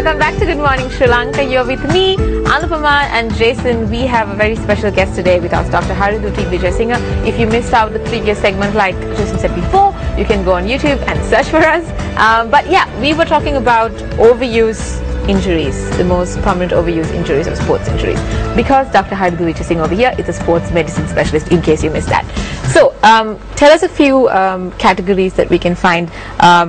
Welcome back to Good Morning Sri Lanka. You're with me, Anupama and Jason. We have a very special guest today with us, Dr. Hariduti Vijayasinghe. If you missed out the previous segment, like Jason said before, you can go on YouTube and search for us. But yeah, we were talking about overuse injuries, the most prominent overuse injuries or sports injuries. Because Dr. Hariduti Vijayasinghe over here is a sports medicine specialist, in case you missed that. So, tell us a few categories that we can find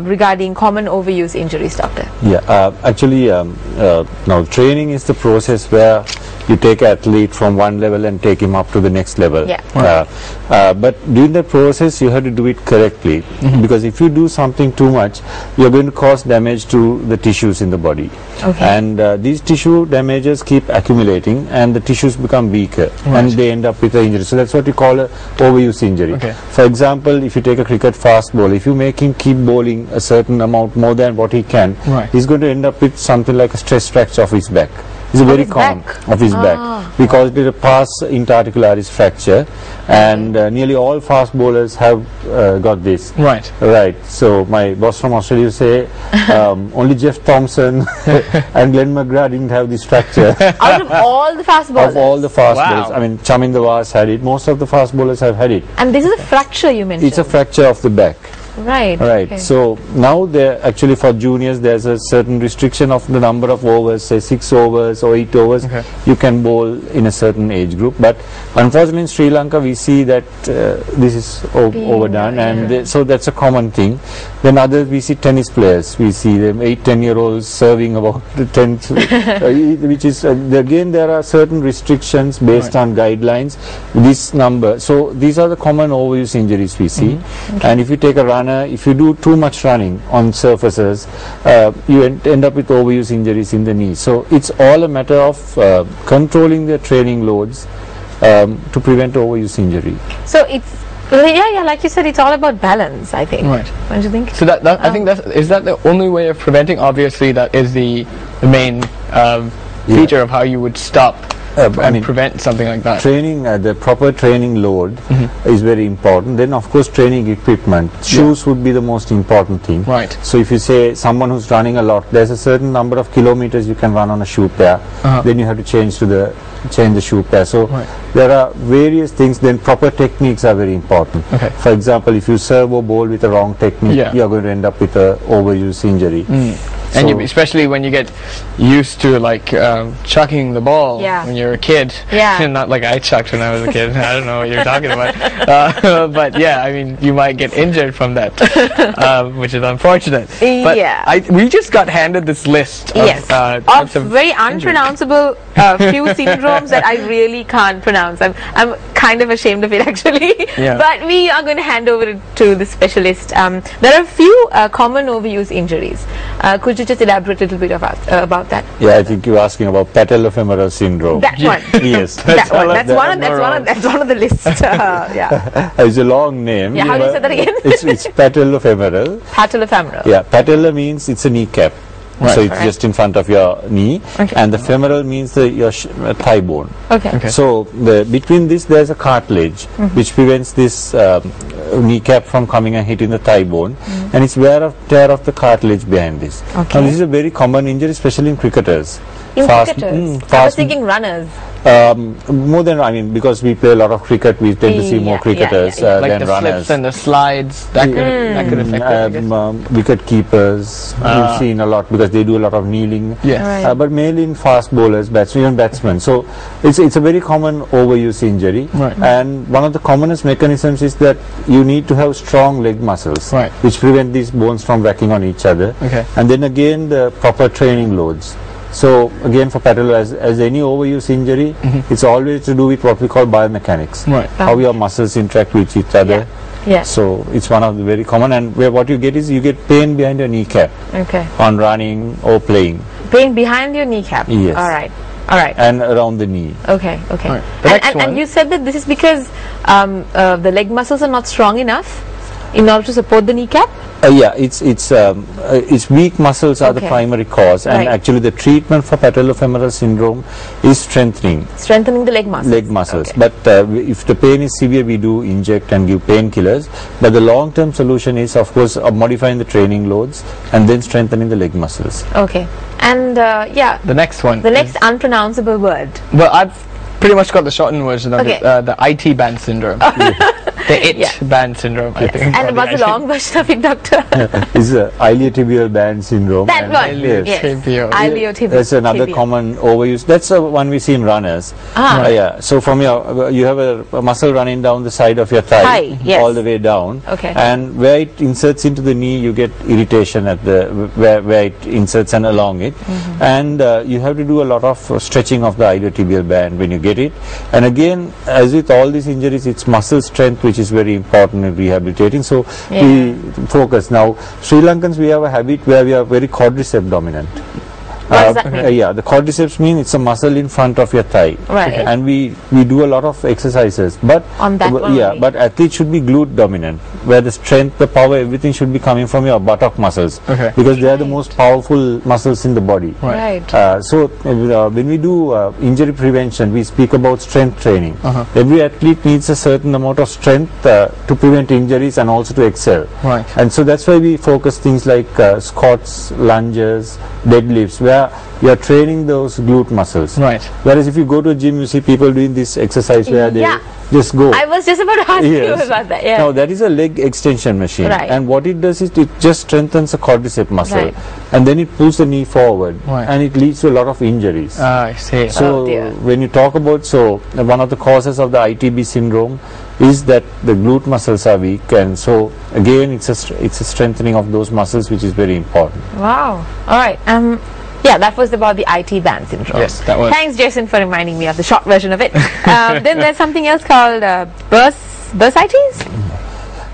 regarding common overuse injuries, doctor. Yeah, actually, now training is the process where you take an athlete from one level and take him up to the next level. Yeah. But during the process, you have to do it correctly, because if you do something too much, you're going to cause damage to the tissues in the body. Okay. And these tissue damages keep accumulating, and the tissues become weaker, and they end up with an injury. So that's what we call a overuse injury. Okay. For example, if you take a cricket fast bowler, if you make him keep bowling a certain amount more than what he can, he's going to end up with something like a stress fracture of his back. It's very common of his back. We call it a pars interarticularis fracture, and nearly all fast bowlers have got this. Right. So my boss from Australia say only Jeff Thompson and Glenn McGrath didn't have this fracture. Out of all the fast bowlers? Of all the fast bowlers. I mean, Chaminda Vas had it. Most of the fast bowlers have had it. And this is a fracture you mentioned? It's a fracture of the back. Right. Okay. So now actually for juniors there's a certain restriction of the number of overs, say 6 overs or 8 overs you can bowl in a certain age group. But unfortunately in Sri Lanka we see that this is overdone, and so that's a common thing. Then others, we see tennis players, we see them 8-10-year-olds serving about the 10th, which is again there are certain restrictions based on guidelines. This number, so these are the common overuse injuries we see. And if you take a runner, if you do too much running on surfaces, you end up with overuse injuries in the knee. So it's all a matter of controlling the training loads to prevent overuse injury. So it's like you said, it's all about balance, I think. Right. Don't you think? So I think is that the only way of preventing? Obviously, that is the main feature of how you would stop and prevent something like that. Training, the proper training load is very important. Then of course training equipment, shoes would be the most important thing. Right. So if you say someone who's running a lot, there's a certain number of kilometers you can run on a shoe pair, then you have to change the shoe pair. So there are various things. Then proper techniques are very important. For example, if you serve or bowl with the wrong technique, you are going to end up with a overuse injury. And especially when you get used to like chucking the ball when you're a kid, and not like I chucked when I was a kid. I don't know what you're talking about, but yeah, I mean you might get injured from that, which is unfortunate. But we just got handed this list of very unpronounceable few syndromes that I really can't pronounce. I'm kind of ashamed of it actually. But we are going to hand over it to the specialist. There are a few common overuse injuries. Could you just elaborate a little bit about that? Yeah, I think you're asking about Patellofemoral Syndrome. That one. Yes. That's one of the lists. It's a long name. Yeah, how do you say that again? It's patellofemoral. Patellofemoral. Yeah, patella means it's a kneecap. So it's just in front of your knee, and the femoral means your thigh bone. So between this there's a cartilage which prevents this kneecap from coming and hitting the thigh bone, and it's wear or tear of the cartilage behind this. Now this is a very common injury, especially in cricketers. Cricketers? I was thinking runners. More than, I mean, because we play a lot of cricket, we tend to see more cricketers like than the runners. Slips and the slides, that could affect it. Wicket keepers, we've seen a lot because they do a lot of kneeling. But mainly in fast bowlers, even batsmen. So it's a very common overuse injury. And one of the commonest mechanisms is that you need to have strong leg muscles, which prevent these bones from whacking on each other. And then again, the proper training loads. So again, for patella, as any overuse injury, it's always to do with what we call biomechanics, how your muscles interact with each other. So it's one of the very common, and where what you get is you get pain behind your kneecap on running or playing. Pain behind your kneecap. Yes. All right. And around the knee. And you said that this is because the leg muscles are not strong enough in order to support the kneecap? Yeah, it's weak muscles are the primary cause, and actually the treatment for patellofemoral syndrome is strengthening the leg muscles. But if the pain is severe, we do inject and give painkillers, but the long-term solution is, of course, modifying the training loads and then strengthening the leg muscles. Okay. And yeah, the next one, the next unpronounceable word. Well, I've pretty much got the shortened version of it, the IT band syndrome. The band syndrome, I think. And what's the long version of it, doctor? It's iliotibial band syndrome. That one. Iliotibial. That's another common overuse. That's the one we see in runners. Yeah. So from you have a muscle running down the side of your thigh, all the way down. Okay. And where it inserts into the knee, you get irritation at the where it inserts and along it. And you have to do a lot of stretching of the iliotibial band when you get it. And again, as with all these injuries, it's muscle strength which is very important in rehabilitating. So we focus. Now, Sri Lankans, we have a habit where we are very quadriceps dominant. What does that mean? Yeah, the quadriceps means it's a muscle in front of your thigh. Right. And we do a lot of exercises. But on that one but athletes should be glute dominant, where the strength, the power, everything should be coming from your buttock muscles. Because they are the most powerful muscles in the body. So when we do injury prevention, we speak about strength training. Every athlete needs a certain amount of strength to prevent injuries and also to excel. And so that's why we focus things like squats, lunges, deadlifts, where you are training those glute muscles. Whereas if you go to a gym, you see people doing this exercise where they just go. I was just about to ask you about that. Now that is a leg extension machine, and what it does is it just strengthens the quadricep muscle, and then it pulls the knee forward, and it leads to a lot of injuries. I see. So when you talk about, one of the causes of the ITB syndrome is that the glute muscles are weak, and so again it's a strengthening of those muscles which is very important. Wow. All right. Yeah, that was about the IT band syndrome. Yes, that was. Thanks, Jason, for reminding me of the short version of it. Then there's something else called bursitis?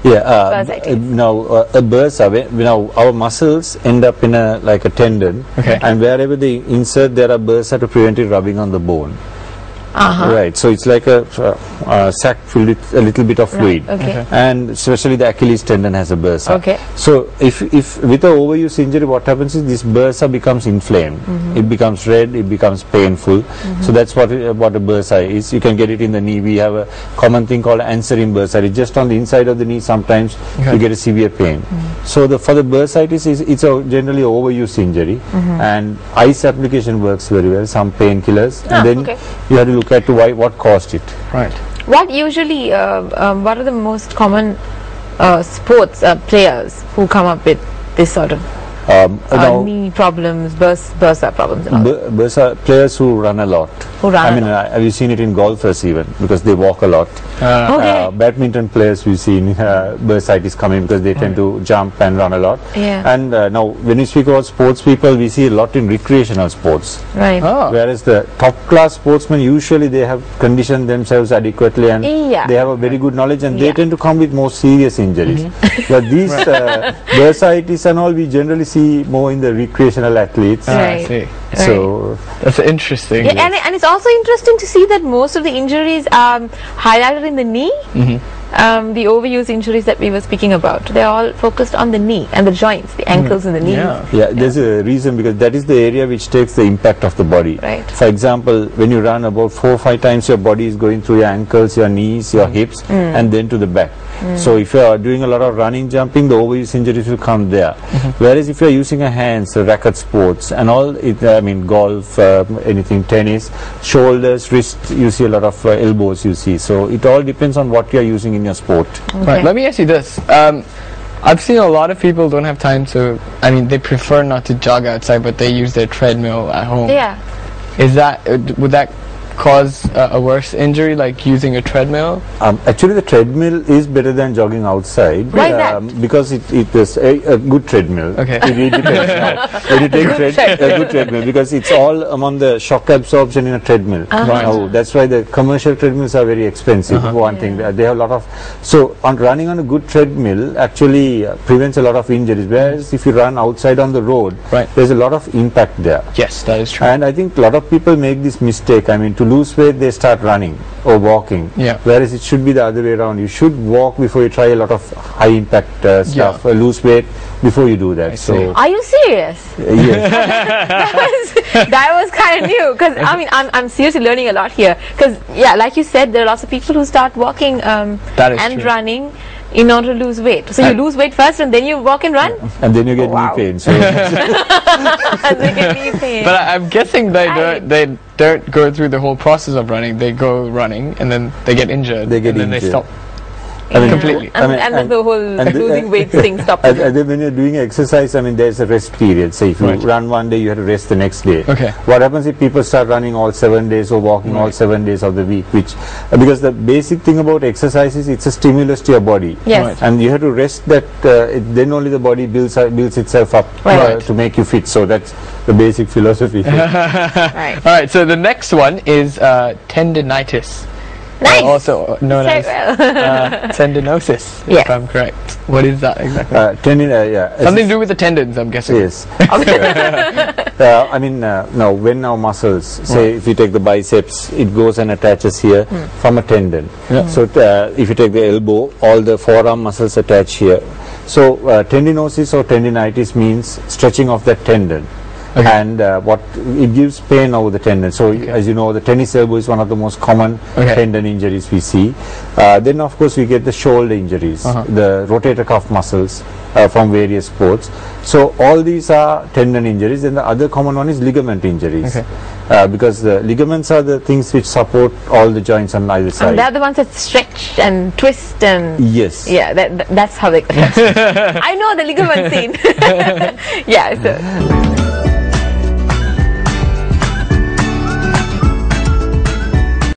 Yeah, now our muscles end up in like a tendon, and wherever they insert, there are bursa to prevent it rubbing on the bone. Right, so it's like a sac filled with a little bit of fluid, and especially the Achilles tendon has a bursa. So if with a overuse injury, what happens is this bursa becomes inflamed. It becomes red, it becomes painful. So that's what a bursa is. You can get it in the knee. We have a common thing called anserin bursa. It's just on the inside of the knee. Sometimes you get a severe pain. So for the bursitis, it's generally an overuse injury, and ice application works very well. Some painkillers, and then you have to look at what caused it. What usually, what are the most common sports players who come up with this sort of knee problems, bursa problems? Bursa players who run a lot. Have you seen it in golfers even, because they walk a lot. Badminton players we've seen bursitis coming because they tend to jump and run a lot. And now when we speak about sports people, we see a lot in recreational sports. Whereas the top class sportsmen, usually they have conditioned themselves adequately, and they have a very good knowledge, and they tend to come with more serious injuries. But these bursitis and all, we generally see more in the recreational athletes. I see. So that's interesting. And it's also interesting to see that most of the injuries are highlighted in the knee. The overuse injuries that we were speaking about, they're all focused on the knee and the joints, the ankles and the knees. There's a reason, because that is the area which takes the impact of the body. For example, when you run about 4 or 5 times, your body is going through your ankles, your knees, your hips, and then to the back. So if you are doing a lot of running, jumping, the overuse injuries will come there. Whereas if you are using your hands, racket sports and all, golf, anything, tennis, shoulders, wrist, you see a lot of elbows you see. So it all depends on what you are using in your sport. Let me ask you this. I've seen a lot of people don't have time to, they prefer not to jog outside, but they use their treadmill at home. Is that, would that cause a worse injury, like using a treadmill? Actually, the treadmill is better than jogging outside. Why is that? Because it is a good treadmill. Okay. It depends. When you take a good treadmill, because it's all among the shock absorption in a treadmill. Now, that's why the commercial treadmills are very expensive. One thing, they have a lot of. So, running on a good treadmill actually prevents a lot of injuries. Whereas if you run outside on the road, there's a lot of impact there. Yes, that is true. And I think a lot of people make this mistake. To lose weight, they start running or walking. Yeah. Whereas it should be the other way around. You should walk before you try a lot of high impact stuff, lose weight before you do that. So, are you serious? Yes. that was kind of new, because I mean I'm seriously learning a lot here, because yeah, like you said, there are lots of people who start walking and running in order to lose weight. So you lose weight first and then you walk and run? And then you get knee pain. So and they get knee pain. But I'm guessing they don't go through the whole process of running. They go running and then they get injured. They get and then injured. they stop. Completely. And then the whole losing weight thing stops. And then when you're doing exercise, I mean, there's a rest period. Say if you run one day, you have to rest the next day. Okay. What happens if people start running all 7 days or walking all 7 days of the week? Which because the basic thing about exercise is it's a stimulus to your body. Yes. And you have to rest that. Then only the body builds itself up to make you fit. So that's the basic philosophy. Right. All right. So the next one is tendinitis. Nice. Also known as tendinosis, if I'm correct. What is that exactly? Something to do with the tendons, I'm guessing. Yes. I mean, no, when our muscles, say if you take the biceps, it goes and attaches here from a tendon. Yeah. So if you take the elbow, all the forearm muscles attach here. So tendinosis or tendinitis means stretching of that tendon. Okay. And what it gives pain over the tendon. So as you know, the tennis elbow is one of the most common tendon injuries we see. Then of course we get the shoulder injuries, the rotator cuff muscles from various sports. So all these are tendon injuries. And the other common one is ligament injuries. Because the ligaments are the things which support all the joints on either side. And they're the ones that stretch and twist and... Yes. Yeah, that's how they... I know the ligament scene. Yeah. So.